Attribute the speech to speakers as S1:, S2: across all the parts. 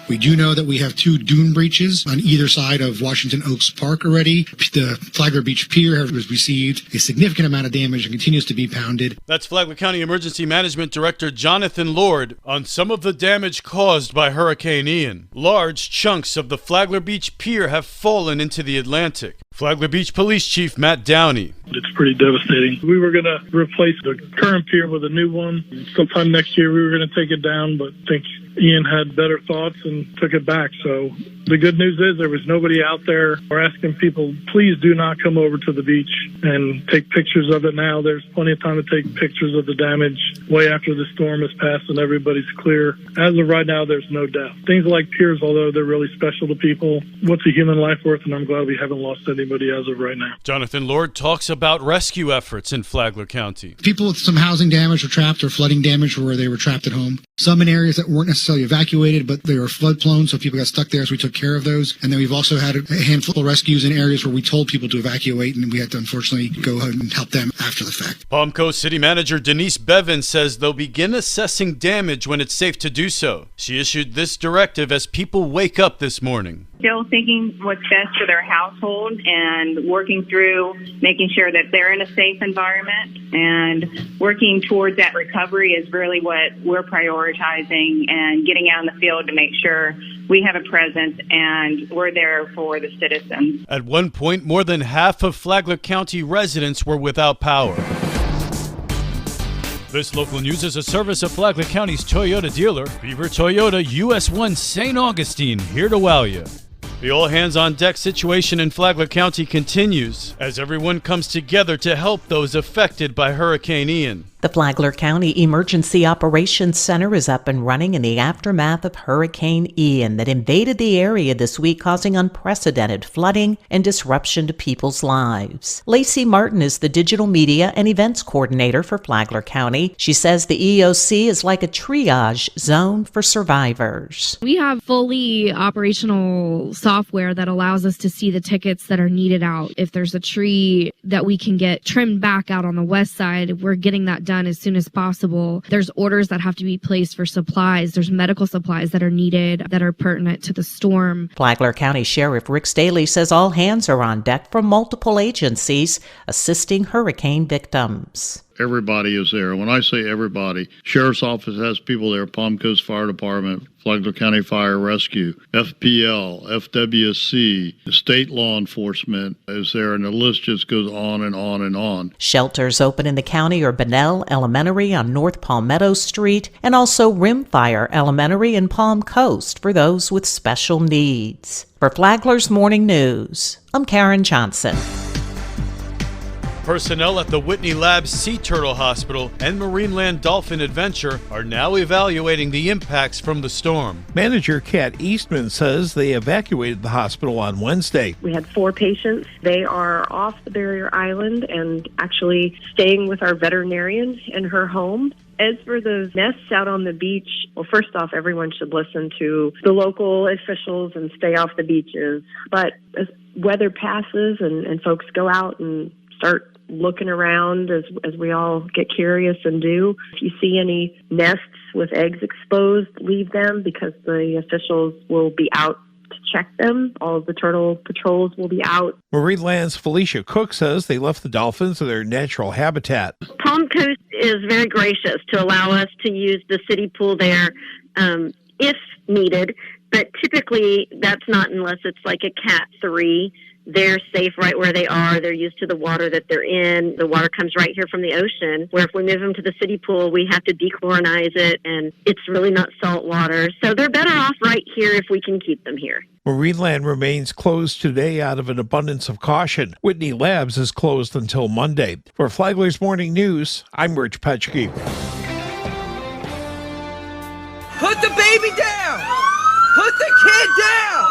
S1: We do know that we have 2 dune breaches on either side of Washington Oaks Park already. The Flagler Beach Pier has received a significant amount of damage and continues to be pounded.
S2: That's Flagler County Emergency Management Director Jonathan Lord on some of the damage caused by Hurricane Ian. Large chunks of the Flagler Beach Pier have fallen into the Atlantic. Flagler Beach Police Chief Matt Downey.
S3: It's pretty devastating. We were going to replace the current pier with a new one. Sometime next year we were going to take it down, but I think Ian had better thoughts and took it back. So the good news is there was nobody out there. We're asking people, please do not come over to the beach and take pictures of it now. There's plenty of time to take pictures of the damage way after the storm has passed and everybody's clear. As of right now, there's no death. Things like piers, although they're really special to people, what's a human life worth? And I'm glad we haven't lost anybody as of right now.
S2: Jonathan Lord talks about rescue efforts in Flagler County.
S1: People with some housing damage were trapped or flooding damage where they were trapped at home. Some in areas that weren't necessarily evacuated, but they were flood prone, so people got stuck there, so we took care of those. And then we've also had a handful of rescues in areas where we told people to evacuate, and we had to unfortunately go ahead and help them after the fact.
S2: Palm Coast City Manager Denise Bevan says they'll begin assessing damage when it's safe to do so. She issued this directive as people wake up this morning.
S4: Still thinking what's best for their household and working through making sure that they're in a safe environment, and working towards that recovery is really what we're prioritizing, and getting out in the field to make sure we have a presence and we're there for the citizens.
S2: At one point, more than half of Flagler County residents were without power. This local news is a service of Flagler County's Toyota dealer, Beaver Toyota US 1 St. Augustine, here to wow you. The all-hands-on-deck situation in Flagler County continues as everyone comes together to help those affected by Hurricane Ian.
S5: The Flagler County Emergency Operations Center is up and running in the aftermath of Hurricane Ian that invaded the area this week, causing unprecedented flooding and disruption to people's lives. Lacey Martin is the digital media and events coordinator for Flagler County. She says the EOC is like a triage zone for survivors.
S6: We have fully operational software that allows us to see the tickets that are needed out. If there's a tree that we can get trimmed back out on the west side, we're getting that done as soon as possible. There's orders that have to be placed for supplies. There's medical supplies that are needed that are pertinent to the storm.
S5: Flagler County Sheriff Rick Staley says all hands are on deck from multiple agencies assisting hurricane victims.
S7: Everybody is there. When I say everybody, Sheriff's Office has people there, Palm Coast Fire Department, Flagler County Fire Rescue, FPL, FWC, state law enforcement is there, and the list just goes on and on and on.
S5: Shelters open in the county are Bunnell Elementary on North Palmetto Street, and also Rimfire Elementary in Palm Coast for those with special needs. For Flagler's Morning News, I'm Karen Johnson.
S2: Personnel at the Whitney Labs Sea Turtle Hospital and Marineland Dolphin Adventure are now evaluating the impacts from the storm.
S8: Manager Kat Eastman says they evacuated the hospital on Wednesday.
S9: We had 4 patients. They are off the barrier island and actually staying with our veterinarian in her home. As for the nests out on the beach, well, first off, everyone should listen to the local officials and stay off the beaches. But as weather passes and folks go out and start looking around as we all get curious and do. If you see any nests with eggs exposed, leave them because the officials will be out to check them. All of the turtle patrols will be out.
S8: Marineland's Felicia Cook says they left the dolphins in their natural habitat.
S10: Palm Coast is very gracious to allow us to use the city pool there if needed, but typically that's not unless it's like a Cat 3. They're safe right where they are. They're used to the water that they're in. The water comes right here from the ocean, where if we move them to the city pool, we have to dechlorinize it, and it's really not salt water. So they're better off right here if we can keep them here.
S8: Marineland remains closed today out of an abundance of caution. Whitney Labs is closed until Monday. For Flagler's Morning News, I'm Rich Petchke.
S11: Put the baby down! Put the kid down!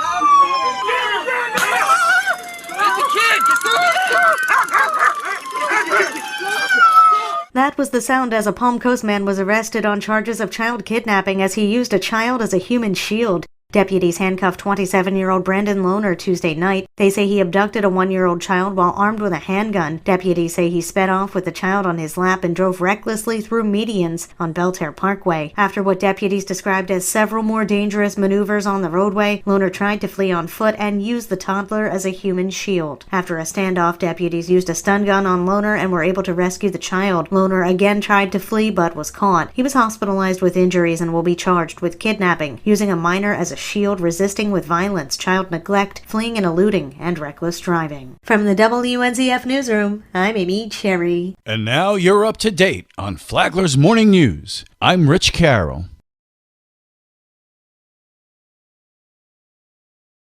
S12: That was the sound as a Palm Coast man was arrested on charges of child kidnapping as he used a child as a human shield. Deputies handcuffed 27-year-old Brandon Lohner Tuesday night. They say he abducted a 1-year-old child while armed with a handgun. Deputies say he sped off with the child on his lap and drove recklessly through medians on Belterre Parkway. After what deputies described as several more dangerous maneuvers on the roadway, Lohner tried to flee on foot and used the toddler as a human shield. After a standoff, deputies used a stun gun on Lohner and were able to rescue the child. Lohner again tried to flee but was caught. He was hospitalized with injuries and will be charged with kidnapping, using a minor as a shield, resisting with violence, child neglect, fleeing and eluding, and reckless driving. From the WNZF Newsroom, I'm Amy Cherry.
S2: And now you're up to date on Flagler's Morning News. I'm Rich Carroll.